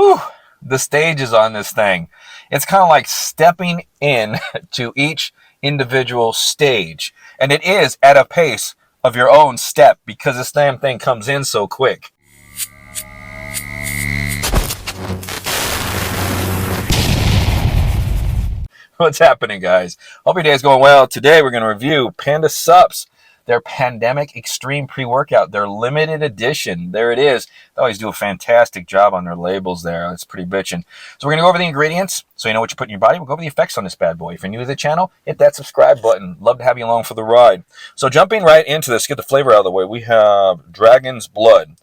Whew, the stages on this thing. It's kind of like stepping in to each individual stage. And it is at a pace of your own step because this damn thing comes in so quick. What's happening, guys? Hope your day is going well. Today we're going to review Panda Supps, their Pandemic Extreme Pre-Workout, their limited edition. There it is. They always do a fantastic job on their labels there. It's pretty bitchin'. So we're going to go over the ingredients so you know what you put in your body. We'll go over the effects on this bad boy. If you're new to the channel, hit that subscribe button. Love to have you along for the ride. So jumping right into this, get the flavor out of the way. We have Dragon's Blood.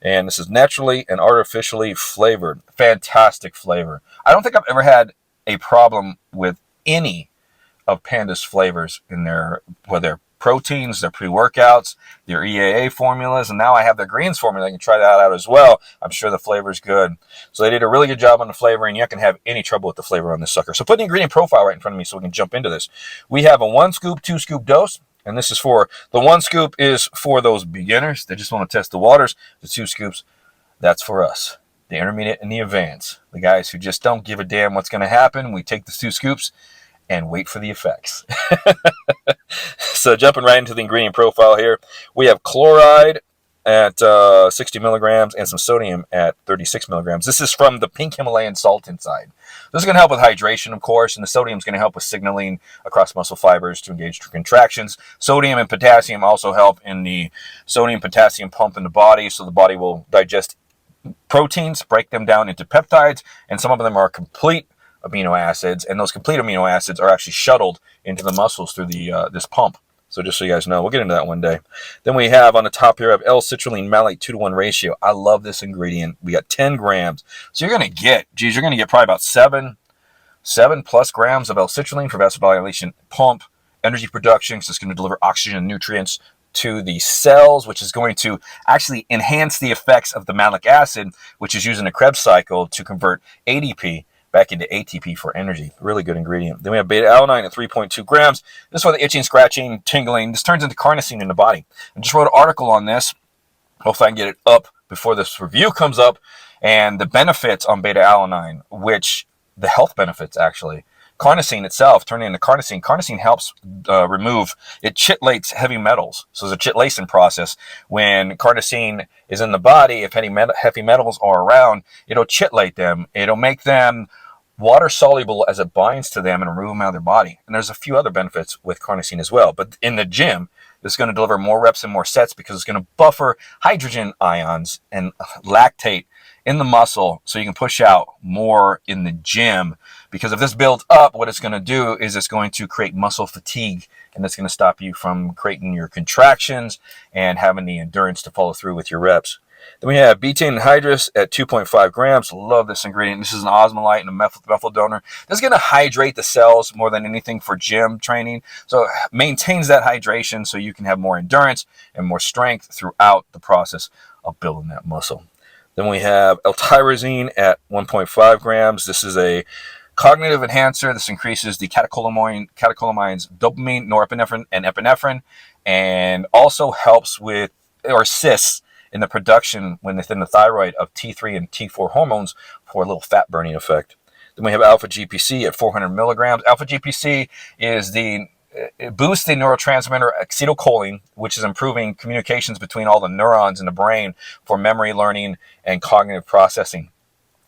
And this is naturally and artificially flavored. Fantastic flavor. I don't think I've ever had a problem with any of Panda's flavors in their, whether proteins, their pre-workouts, their EAA formulas, and now I have their greens formula. You can try that out as well. I'm sure the flavor is good. So they did a really good job on the flavor, and you can have any trouble with the flavor on this sucker. So put the ingredient profile right in front of me so we can jump into this. We have a 1 scoop, 2 scoop dose, and this is for, the 1 scoop is for those beginners that just want to test the waters. The 2 scoops, that's for us, the intermediate and the advanced, the guys who just don't give a damn what's going to happen. We take the 2 scoops and wait for the effects. So jumping right into the ingredient profile here, we have chloride at 60 milligrams and some sodium at 36 milligrams. This is from the pink Himalayan salt inside. This is going to help with hydration, of course, and the sodium is going to help with signaling across muscle fibers to engage contractions. Sodium and potassium also help in the sodium-potassium pump in the body, so the body will digest proteins, break them down into peptides, and some of them are complete amino acids, and those complete amino acids are actually shuttled into the muscles through the this pump. So just so you guys know, we'll get into that one day. Then we have on the top here, I have L-citrulline malate 2-to-1 ratio. I love this ingredient. We got 10 grams. So you're going to get, you're going to get probably about 7+ grams of L-citrulline for vasodilation pump, energy production, so it's going to deliver oxygen and nutrients to the cells, which is going to actually enhance the effects of the malic acid, which is used in the Krebs cycle to convert ADP back into ATP for energy. Really good ingredient. Then we have beta-alanine at 3.2 grams. This is for the itching, scratching, tingling. This turns into carnosine in the body. I just wrote an article on this. Hopefully I can get it up before this review comes up. And the benefits on beta-alanine, which the health benefits actually. Carnosine itself, turning into carnosine. Carnosine helps remove, it chitlates heavy metals. So there's a chitlation process. When carnosine is in the body, if any heavy metals are around, it'll chitlate them. It'll make them water soluble as it binds to them and remove them out of their body. And there's a few other benefits with carnosine as well. But in the gym, this is going to deliver more reps and more sets because it's going to buffer hydrogen ions and lactate in the muscle so you can push out more in the gym. Because if this builds up, what it's going to do is it's going to create muscle fatigue, and that's going to stop you from creating your contractions and having the endurance to follow through with your reps. Then we have betaine anhydrous at 2.5 grams. Love this ingredient. This is an osmolite and a methyl donor. This is going to hydrate the cells more than anything for gym training. So it maintains that hydration so you can have more endurance and more strength throughout the process of building that muscle. Then we have L-tyrosine at 1.5 grams. This is a cognitive enhancer. This increases the catecholamines, dopamine, norepinephrine, and epinephrine, and also helps with, or assists in the production within the thyroid of T3 and T4 hormones for a little fat burning effect. Then we have alpha GPC at 400 milligrams. Alpha GPC is it boosts the neurotransmitter acetylcholine, which is improving communications between all the neurons in the brain for memory, learning, and cognitive processing.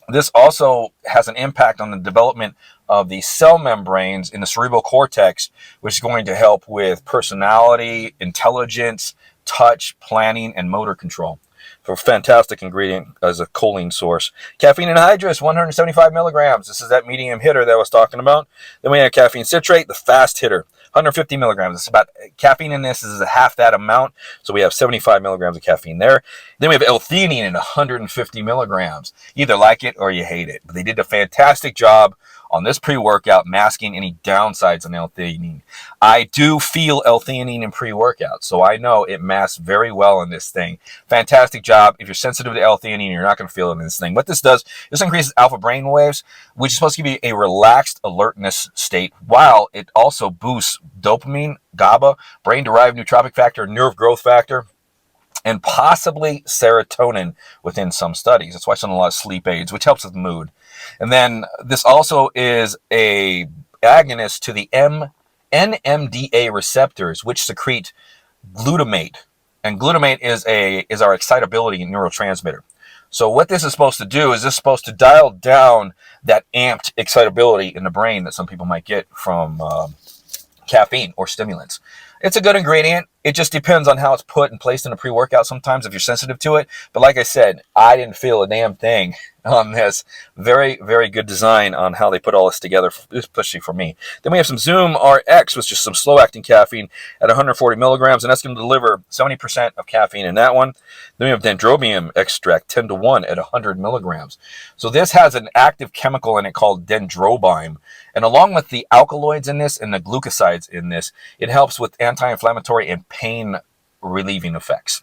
This also has an impact on the development of the cell membranes in the cerebral cortex, which is going to help with personality, intelligence, touch, planning, and motor control. For a fantastic ingredient as a choline source. Caffeine anhydrous, 175 milligrams. This is that medium hitter that I was talking about. Then we have caffeine citrate, the fast hitter, 150 milligrams. It's about, caffeine in this is half that amount, so we have 75 milligrams of caffeine there. Then we have L-theanine in 150 milligrams. You either like it or you hate it. But they did a fantastic job on this pre-workout masking any downsides on L-theanine. I do feel L-theanine in pre-workout, so I know it masks very well in this thing. Fantastic job. If you're sensitive to L-theanine, you're not going to feel it in this thing. What this does, this increases alpha brain waves, which is supposed to give you a relaxed alertness state, while it also boosts dopamine, GABA, brain-derived neurotrophic factor, nerve growth factor, and possibly serotonin within some studies. That's why it's on a lot of sleep aids, which helps with mood. And then this also is a agonist to the NMDA receptors, which secrete glutamate. And glutamate is our excitability neurotransmitter. So what this is supposed to do is this is supposed to dial down that amped excitability in the brain that some people might get from caffeine or stimulants. It's a good ingredient. It just depends on how it's put and placed in a pre-workout sometimes if you're sensitive to it. But like I said, I didn't feel a damn thing on this. Very, very good design on how they put all this together, especially for me. Then we have some Zoom RX, which is some slow-acting caffeine at 140 milligrams, and that's going to deliver 70% of caffeine in that one. Then we have dendrobium extract, 10-to-1 at 100 milligrams. So this has an active chemical in it called dendrobium. And along with the alkaloids in this and the glucosides in this, it helps with anti-inflammatory and pain-relieving effects.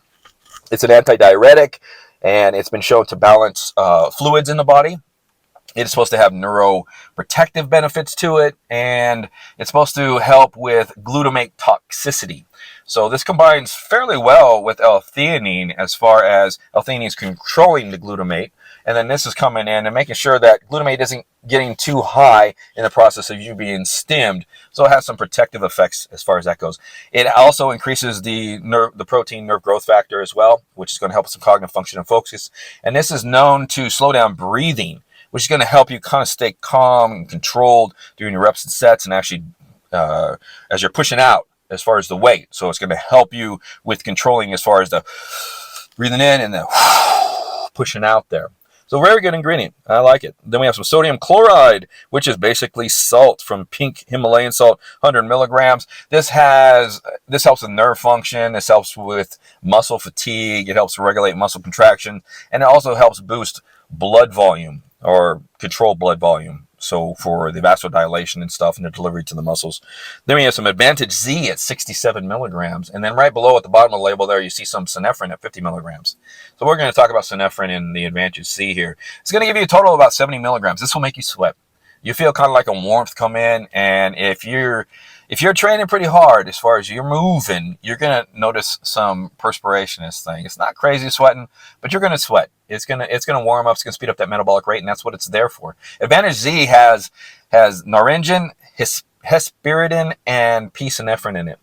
It's an antidiuretic, and it's been shown to balance fluids in the body. It's supposed to have neuroprotective benefits to it, and it's supposed to help with glutamate toxicity. So this combines fairly well with L-theanine as far as L-theanine is controlling the glutamate, and then this is coming in and making sure that glutamate isn't getting too high in the process of you being stimmed. So it has some protective effects as far as that goes. It also increases the protein nerve growth factor as well, which is going to help with some cognitive function and focus. And this is known to slow down breathing, which is going to help you kind of stay calm and controlled during your reps and sets and actually as you're pushing out as far as the weight. So it's going to help you with controlling as far as the breathing in and the pushing out there. So very good ingredient. I like it. Then we have some sodium chloride, which is basically salt from pink Himalayan salt, 100 milligrams. This helps with nerve function. This helps with muscle fatigue. It helps regulate muscle contraction. And it also helps boost blood volume or control blood volume. So for the vasodilation and stuff and the delivery to the muscles. Then we have some Advantage Z at 67 milligrams. And then right below at the bottom of the label there, you see some synephrine at 50 milligrams. So we're going to talk about synephrine in the Advantage Z here. It's going to give you a total of about 70 milligrams. This will make you sweat. You feel kind of like a warmth come in. And if you're training pretty hard as far as you're moving, you're going to notice some perspiration in this thing. It's not crazy sweating, but you're going to sweat. It's going to warm up. It's going to speed up that metabolic rate, and that's what it's there for. Advantage Z has naringin, hesperidin, and P-synephrine in it,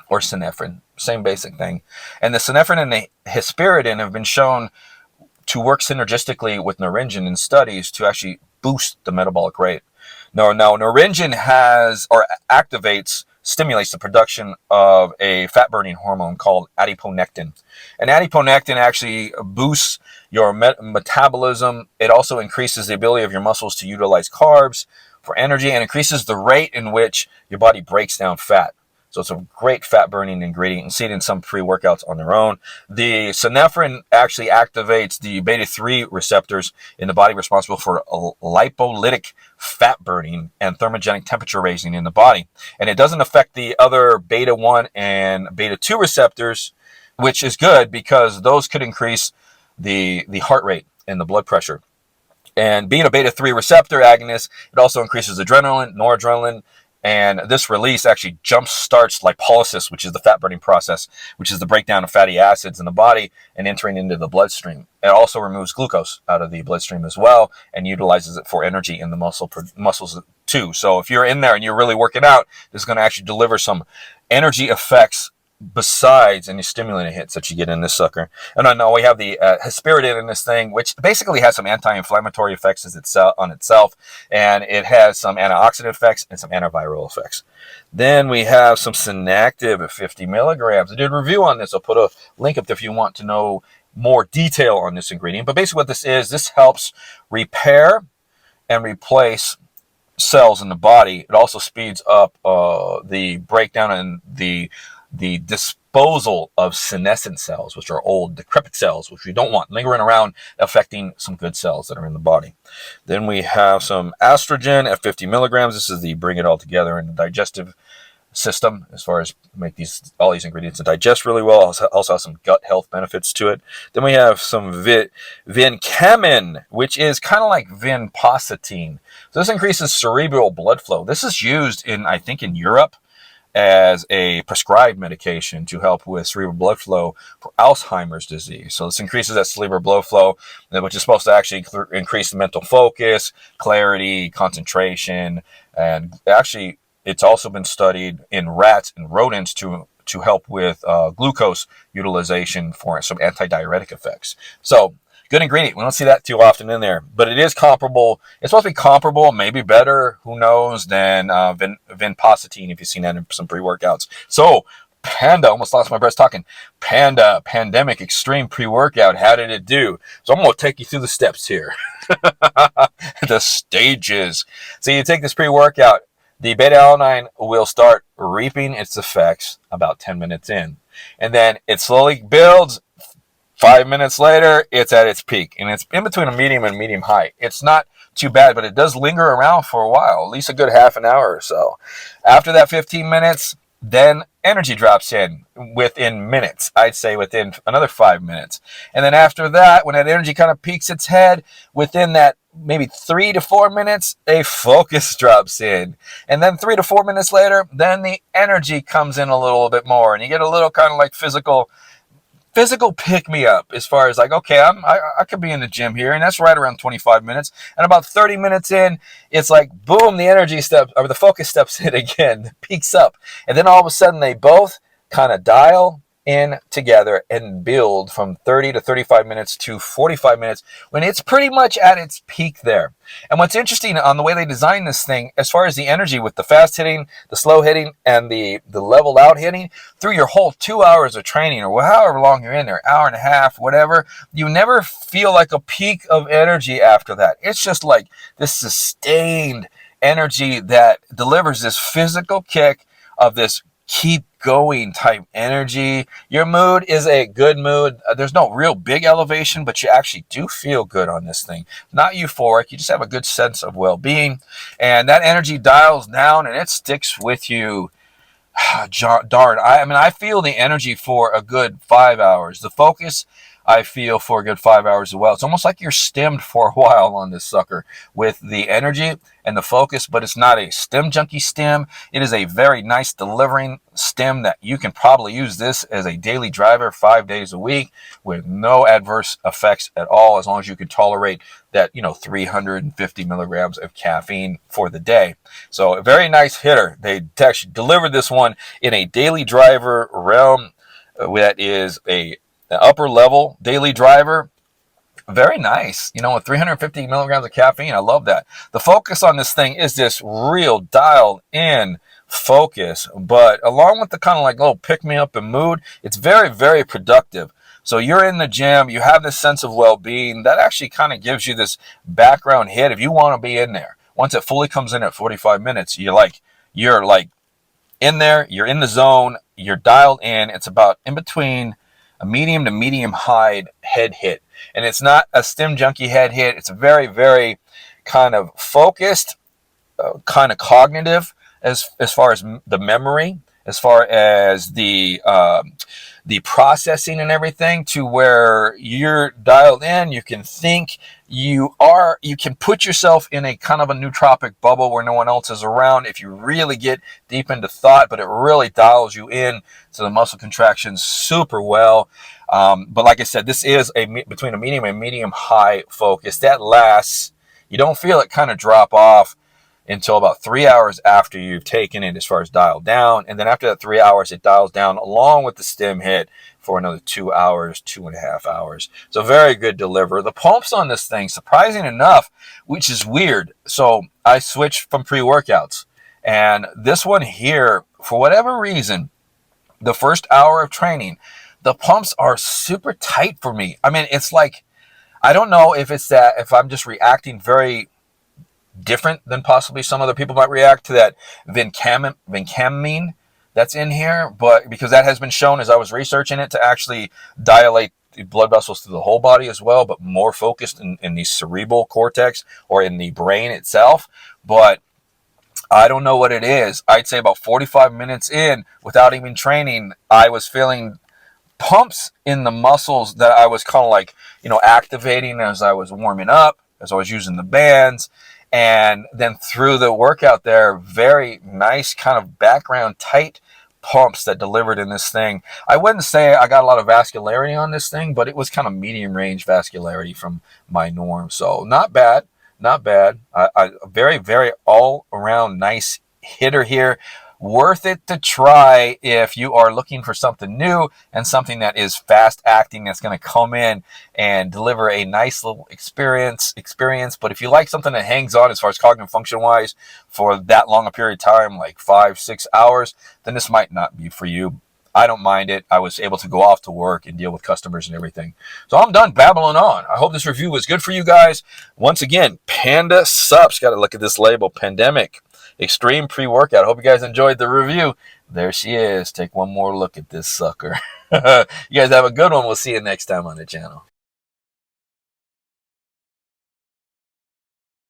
or synephrine, same basic thing. And the synephrine and the hesperidin have been shown to work synergistically with naringin in studies to actually boost the metabolic rate. Now naringin stimulates the production of a fat-burning hormone called adiponectin. And adiponectin actually boosts your metabolism. It also increases the ability of your muscles to utilize carbs for energy and increases the rate in which your body breaks down fat. So it's a great fat-burning ingredient. You can see it in some pre-workouts on their own. The synephrine actually activates the beta-3 receptors in the body responsible for lipolytic fat burning and thermogenic temperature raising in the body. And it doesn't affect the other beta-1 and beta-2 receptors, which is good because those could increase the heart rate and the blood pressure. And being a beta-3 receptor agonist, it also increases adrenaline, noradrenaline, and this release actually jump starts lipolysis, which is the fat-burning process, which is the breakdown of fatty acids in the body and entering into the bloodstream. It also removes glucose out of the bloodstream as well and utilizes it for energy in the muscles too. So if you're in there and you're really working out, this is going to actually deliver some energy effects besides any stimulant hits that you get in this sucker. And I know we have the hesperidin in this thing, which basically has some anti-inflammatory effects on itself, and it has some antioxidant effects and some antiviral effects. Then we have some Synactive at 50 milligrams. I did a review on this. I'll put a link up there if you want to know more detail on this ingredient. But basically what this helps repair and replace cells in the body. It also speeds up the breakdown and the disposal of senescent cells, which are old, decrepit cells, which we don't want lingering around, affecting some good cells that are in the body. Then we have some estrogen at 50 milligrams. This is the bring it all together in the digestive system as far as make all these ingredients to digest really well. Also has some gut health benefits to it. Then we have some vincamin, which is kind of like vinpocetine. So this increases cerebral blood flow. This is used I think in Europe. as a prescribed medication to help with cerebral blood flow for Alzheimer's disease. So this increases that cerebral blood flow, which is supposed to actually increase the mental focus, clarity, concentration, and actually it's also been studied in rats and rodents to help with glucose utilization for some antidiuretic effects. So good ingredient. We don't see that too often in there, but it is comparable. It's supposed to be comparable, maybe better, who knows, than vinpocetine if you've seen that in some pre-workouts. So Panda, almost lost my breath talking. Panda Pandemic Extreme Pre-Workout. How did it do? So I'm going to take you through the steps here. The stages. So you take this pre-workout. The beta-alanine will start reaping its effects about 10 minutes in. And then it slowly builds. 5 minutes later, it's at its peak. And it's in between a medium and medium high. It's not too bad, but it does linger around for a while, at least a good half an hour or so. After that 15 minutes, then energy drops in within minutes. I'd say within another 5 minutes. And then after that, when that energy kind of peaks its head, within that maybe 3 to 4 minutes, a focus drops in. And then 3 to 4 minutes later, then the energy comes in a little bit more. And you get a little kind of like physical pick me up as far as like, okay, I could be in the gym here, and that's right around 25 minutes. And about 30 minutes in, it's like, boom, the energy steps, or the focus steps in again, peaks up. And then all of a sudden they both kind of dial in together and build from 30 to 35 minutes to 45 minutes when it's pretty much at its peak there. And what's interesting on the way they designed this thing, as far as the energy with the fast hitting, the slow hitting, and the leveled out hitting, through your whole 2 hours of training, or however long you're in there, hour and a half, whatever, you never feel like a peak of energy after that. It's just like this sustained energy that delivers this physical kick of this keep going type energy. Your mood is a good mood. There's no real big elevation, but you actually do feel good on this thing. Not euphoric. You just have a good sense of well-being. And that energy dials down and it sticks with you. Darn. I feel the energy for a good 5 hours. The focus, I feel for a good 5 hours as well. It's almost like you're stemmed for a while on this sucker with the energy and the focus, but it's not a stem junkie stem. It is a very nice delivering stem that you can probably use this as a daily driver 5 days a week with no adverse effects at all, as long as you can tolerate that 350 milligrams of caffeine for the day. So a very nice hitter. They actually delivered this one in a daily driver realm that is a upper level daily driver. Very nice, with 350 milligrams of caffeine. I love that. The focus on this thing is this real dialed in focus, but along with the kind of like little pick me up and mood, it's very, very productive. So you're in the gym, you have this sense of well-being that actually kind of gives you this background hit if you want to be in there. Once it fully comes in at 45 minutes, you're like in there, you're in the zone, you're dialed in. It's about in between a medium to medium high head hit. And it's not a stem junkie head hit. It's a very, very kind of focused, kind of cognitive as far as the memory, as far as the processing and everything, to where you're dialed in, you can think, you can put yourself in a kind of a nootropic bubble where no one else is around if you really get deep into thought, but it really dials you in to the muscle contractions super well. But like I said, this is between a medium and medium high focus that lasts. You don't feel it kind of drop off until about 3 hours after you've taken it, as far as dialed down. And then after that 3 hours, it dials down along with the stem hit for another 2 hours, 2.5 hours. So very good deliver. The pumps on this thing, surprising enough, which is weird. So I switched from pre-workouts, and this one here, for whatever reason, the first hour of training, the pumps are super tight for me. I mean, it's like, I don't know if it's that, if I'm just reacting very different than possibly some other people might react to that vincamine that's in here, but because that has been shown as I was researching it to actually dilate the blood vessels through the whole body as well, but more focused in the cerebral cortex or in the brain itself. But I don't know what it is. I'd say about 45 minutes in, without even training, I was feeling pumps in the muscles that I was kind of like, activating as I was warming up. as I was using the bands. And then through the workout there, very nice kind of background tight pumps that delivered in this thing. I wouldn't say I got a lot of vascularity on this thing, but it was kind of medium range vascularity from my norm. So not bad, not bad. Very, very all around nice hitter here. Worth it to try if you are looking for something new and something that is fast acting, that's going to come in and deliver a nice little experience. But if you like something that hangs on as far as cognitive function wise for that long a period of time, like 5-6 hours, then this might not be for you. I don't mind it. I was able to go off to work and deal with customers and everything. So I'm done babbling on. I hope this review was good for you guys. Once again, Panda Supps. Got to look at this label, Pandemic Extreme Pre-Workout. Hope you guys enjoyed the review. There she is. Take one more look at this sucker. You guys have a good one. We'll see you next time on the channel.